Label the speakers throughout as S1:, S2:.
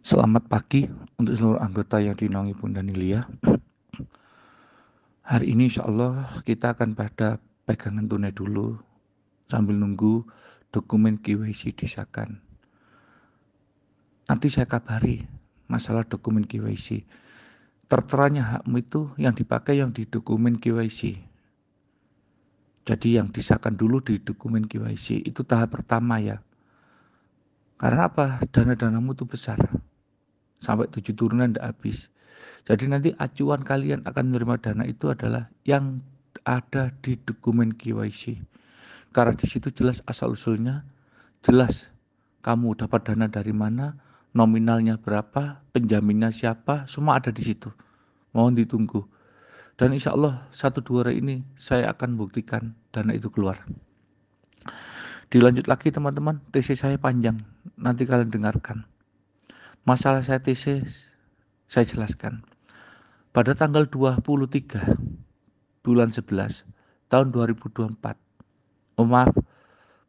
S1: Selamat pagi untuk seluruh anggota yang dinaungi Bunda Nilia. Hari ini insya Allah kita akan pada pegangan tunai dulu sambil nunggu dokumen KYC disahkan. Nanti saya kabari masalah dokumen KYC. Terteranya hakmu itu yang dipakai yang di dokumen KYC. Jadi yang disahkan dulu di dokumen KYC itu tahap pertama ya. Karena apa? Dana-danamu itu besar. Sampai 7 turunan tidak habis. Jadi nanti acuan kalian akan menerima dana itu adalah yang ada di dokumen KYC. Karena di situ jelas asal usulnya, jelas kamu dapat dana dari mana, nominalnya berapa, penjaminnya siapa, semua ada di situ. Mohon ditunggu. Dan insya Allah 1-2 hari ini saya akan buktikan dana itu keluar. Dilanjut lagi teman-teman, TC saya panjang, nanti kalian dengarkan. Masalah saya TC saya jelaskan. Pada tanggal 23 bulan 11 tahun 2024. Maaf,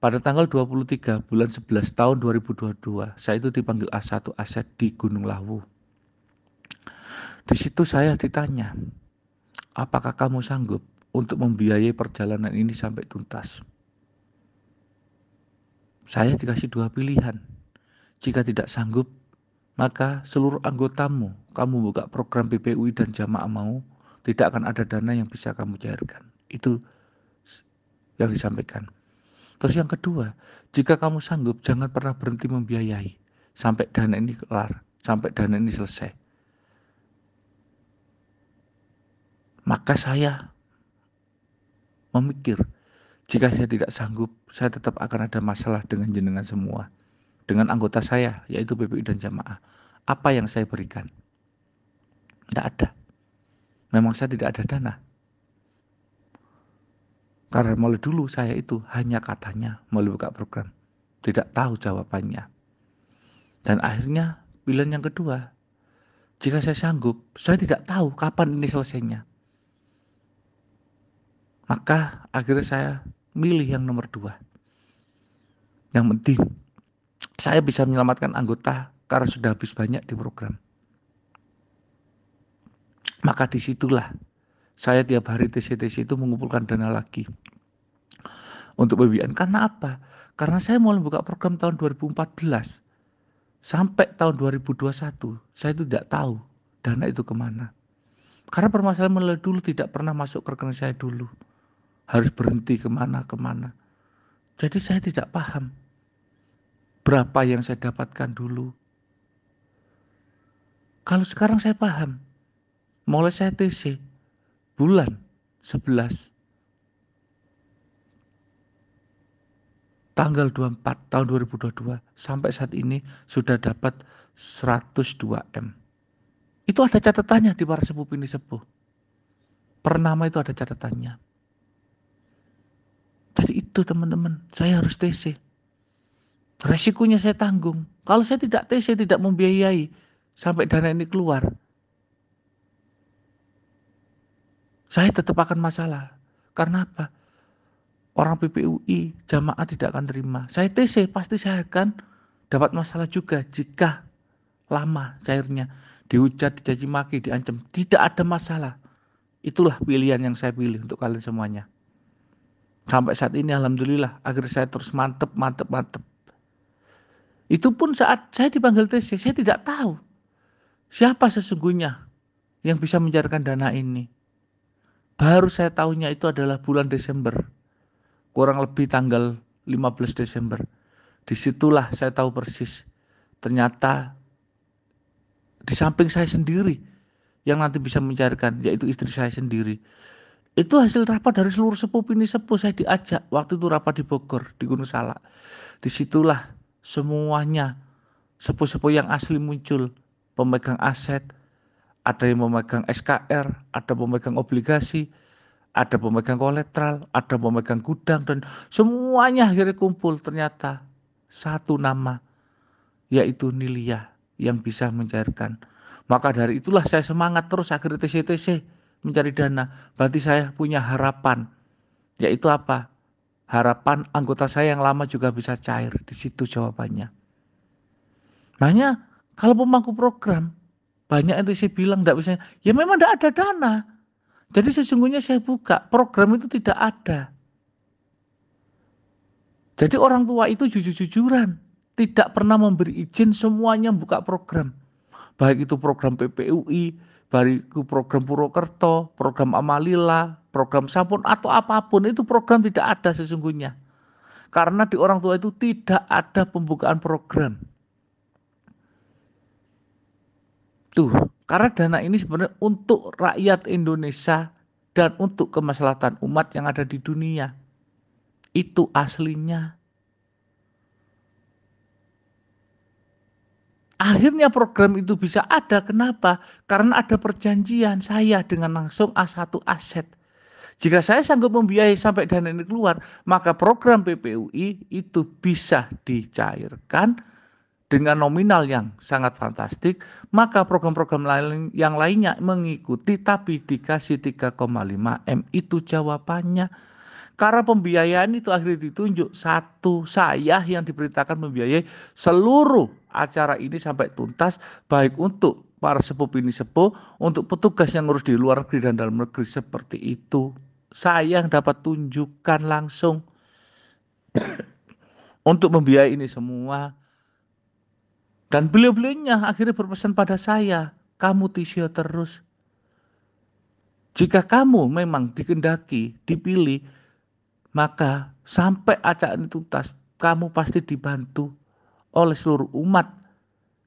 S1: pada tanggal 23 bulan 11 tahun 2022, saya itu dipanggil A1 Aset di Gunung Lawu. Di situ saya ditanya, apakah kamu sanggup untuk membiayai perjalanan ini sampai tuntas? Saya dikasih 2 pilihan. Jika tidak sanggup, maka seluruh anggotamu, kamu buka program BPUI dan jamaah mau, tidak akan ada dana yang bisa kamu cairkan. Itu yang disampaikan. Terus yang kedua, jika kamu sanggup, jangan pernah berhenti membiayai sampai dana ini kelar, sampai dana ini selesai. Maka saya memikir, jika saya tidak sanggup, saya tetap akan ada masalah dengan jenengan semua. Dengan anggota saya, yaitu BPI dan jamaah. Apa yang saya berikan? Tidak ada. Memang saya tidak ada dana. Karena mulai dulu saya itu hanya katanya mulai buka program. Tidak tahu jawabannya. Dan akhirnya pilihan yang kedua, jika saya sanggup, saya tidak tahu kapan ini selesainya. Maka akhirnya saya milih yang nomor 2. Yang penting saya bisa menyelamatkan anggota karena sudah habis banyak di program. Maka disitulah saya tiap hari TC-TC itu mengumpulkan dana lagi untuk BBN. Karena apa? Karena saya mulai buka program tahun 2014 sampai tahun 2021. Saya itu tidak tahu dana itu kemana. Karena permasalahan mulai dulu tidak pernah masuk ke rekening saya dulu. Harus berhenti kemana-kemana. Jadi saya tidak paham berapa yang saya dapatkan dulu. Kalau sekarang saya paham, mulai saya TC bulan 11 tanggal 24 tahun 2022 sampai saat ini sudah dapat 102 M. Itu ada catatannya di para sepuh ini sepuh. Per nama itu ada catatannya. Jadi itu teman-teman, saya harus TC. Resikonya saya tanggung. Kalau saya tidak TC, tidak membiayai sampai dana ini keluar, saya tetap akan masalah. Karena apa? Orang PPUI, jamaah tidak akan terima. Saya TC, pasti saya akan dapat masalah juga jika lama cairnya. Dihujat, dicaci maki, diancam. Tidak ada masalah. Itulah pilihan yang saya pilih untuk kalian semuanya. Sampai saat ini alhamdulillah, akhirnya saya terus mantep. Itu pun saat saya dipanggil TC, saya tidak tahu siapa sesungguhnya yang bisa mencairkan dana ini. Baru saya tahunya itu adalah bulan Desember. Kurang lebih tanggal 15 Desember. Disitulah saya tahu persis. Ternyata di samping saya sendiri yang nanti bisa mencairkan, yaitu istri saya sendiri. Itu hasil rapat dari seluruh sepuh ini sepuh. Saya diajak waktu itu rapat di Bogor, di Gunung Salak. Disitulah semuanya sepuh-sepuh yang asli muncul. Pemegang aset, ada yang memegang SKR, ada pemegang obligasi, ada pemegang kolateral, ada pemegang gudang, dan semuanya akhirnya kumpul. Ternyata satu nama, yaitu Nilia yang bisa mencairkan. Maka dari itulah saya semangat terus akhirnya TC-TC mencari dana. Berarti saya punya harapan, yaitu apa? Harapan anggota saya yang lama juga bisa cair. Di situ jawabannya. Makanya Kalau pemangku program, banyak yang saya bilang tidak bisa, ya memang tidak ada dana. Jadi sesungguhnya saya buka, program itu tidak ada. Jadi orang tua itu jujur-jujuran, tidak pernah memberi izin semuanya buka program. Baik itu program PPUI, baik itu program Purwokerto, program Amalila, program Sapun atau apapun, itu program tidak ada sesungguhnya. Karena di orang tua itu tidak ada pembukaan program. Tuh, karena dana ini sebenarnya untuk rakyat Indonesia dan untuk kemaslahatan umat yang ada di dunia. Itu aslinya. Akhirnya program itu bisa ada. Kenapa? Karena ada perjanjian saya dengan langsung A1 Aset. Jika saya sanggup membiayai sampai dana ini keluar, maka program PPUI itu bisa dicairkan dengan nominal yang sangat fantastik, maka program-program lain yang lainnya mengikuti tapi dikasih 3,5 M. Itu jawabannya. Karena pembiayaan itu akhirnya ditunjuk satu saya yang diberitakan membiayai seluruh acara ini sampai tuntas, baik untuk para sepuh ini sepuh, untuk petugas yang ngurus di luar negeri dan dalam negeri seperti itu. Saya yang dapat tunjukkan langsung untuk membiayai ini semua. Dan beliau-beliaunya akhirnya berpesan pada saya, kamu tisio terus. Jika kamu memang dikendaki, dipilih, maka sampai acara ini tuntas, kamu pasti dibantu oleh seluruh umat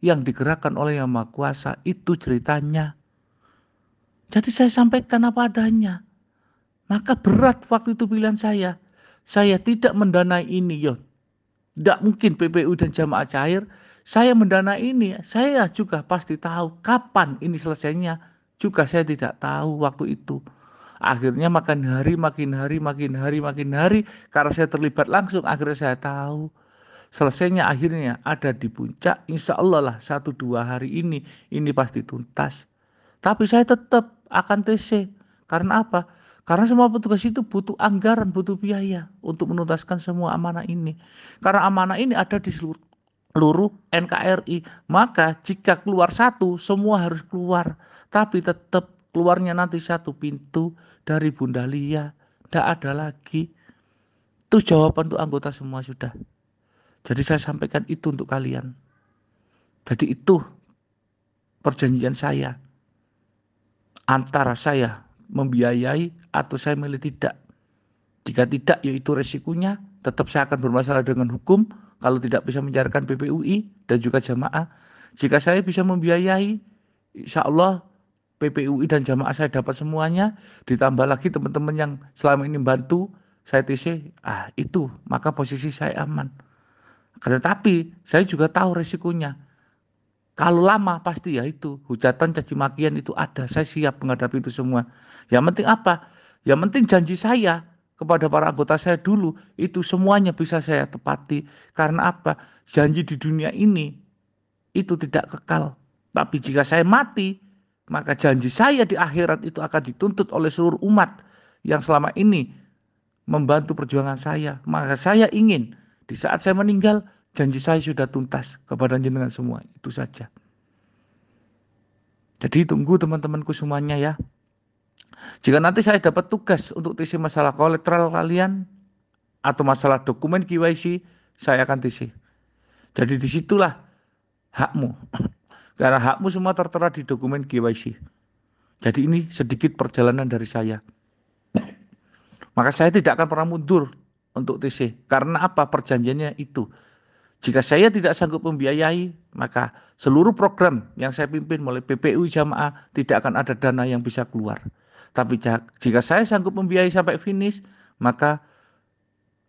S1: yang digerakkan oleh Yang Maha Kuasa. Itu ceritanya. Jadi saya sampaikan apa adanya. Maka berat waktu itu pilihan saya. Saya tidak mendanai ini, yo. Tidak mungkin PPU dan jamaah cair. Saya mendanai ini, saya juga pasti tahu kapan ini selesainya. Juga saya tidak tahu waktu itu. Akhirnya makin hari, makin hari, makin hari, makin hari. Karena saya terlibat langsung, akhirnya saya tahu. Selesainya akhirnya ada di puncak. Insya Allah lah 1-2 hari ini pasti tuntas. Tapi saya tetap akan TC. Karena apa? Karena semua petugas itu butuh anggaran, butuh biaya untuk menuntaskan semua amanah ini. Karena amanah ini ada di seluruh NKRI. Maka jika keluar satu, semua harus keluar. Tapi tetap keluarnya nanti satu pintu dari Bunda Lia. Tidak ada lagi. Itu jawaban untuk anggota semua sudah. Jadi saya sampaikan itu untuk kalian. Jadi itu perjanjian saya. Antara saya membiayai atau saya milih tidak. Jika tidak, yaitu resikonya. Tetap saya akan bermasalah dengan hukum kalau tidak bisa mencairkan PPUI dan juga jamaah. Jika saya bisa membiayai, insya Allah PPUI dan jamaah saya dapat semuanya. Ditambah lagi teman-teman yang selama ini bantu saya TC, itu maka posisi saya aman. Tetapi saya juga tahu resikonya. Kalau lama pasti ya itu hujatan caci makian itu ada. Saya siap menghadapi itu semua. Yang penting apa? Yang penting janji saya kepada para anggota saya dulu itu semuanya bisa saya tepati. Karena apa? Janji di dunia ini itu tidak kekal. Tapi jika saya mati, maka janji saya di akhirat itu akan dituntut oleh seluruh umat yang selama ini membantu perjuangan saya. Maka saya ingin di saat saya meninggal, janji saya sudah tuntas kepada jenengan semua. Itu saja. Jadi tunggu teman-temanku semuanya ya. Jika nanti saya dapat tugas untuk TC masalah kolateral kalian atau masalah dokumen KYC, saya akan TC. Jadi disitulah hakmu. Karena hakmu semua tertera di dokumen KYC. Jadi ini sedikit perjalanan dari saya. Maka saya tidak akan pernah mundur untuk TC. Karena apa? Perjanjiannya itu. Jika saya tidak sanggup membiayai, maka seluruh program yang saya pimpin mulai PPU jamaah tidak akan ada dana yang bisa keluar. Tapi jika saya sanggup membiayai sampai finish, maka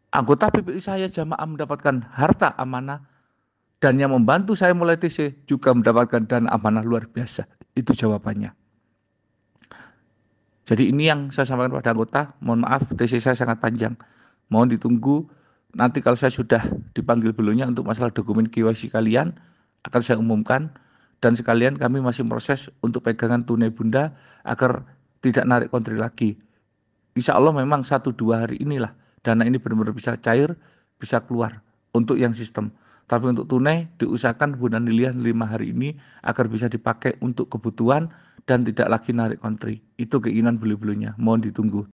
S1: anggota PPU saya jamaah mendapatkan harta amanah dan yang membantu saya mulai TC juga mendapatkan dana amanah luar biasa. Itu jawabannya. Jadi ini yang saya sampaikan pada anggota. Mohon maaf, TC saya sangat panjang. Mohon ditunggu. Nanti kalau saya sudah dipanggil beliaunya untuk masalah dokumen KYC kalian, akan saya umumkan. Dan sekalian kami masih proses untuk pegangan tunai bunda agar tidak narik kontri lagi. Insya Allah memang 1-2 hari inilah dana ini benar-benar bisa cair, bisa keluar untuk yang sistem. Tapi untuk tunai diusahakan Bu Nanilia 5 hari ini agar bisa dipakai untuk kebutuhan dan tidak lagi narik kontri. Itu keinginan beli-belinya. Mohon ditunggu.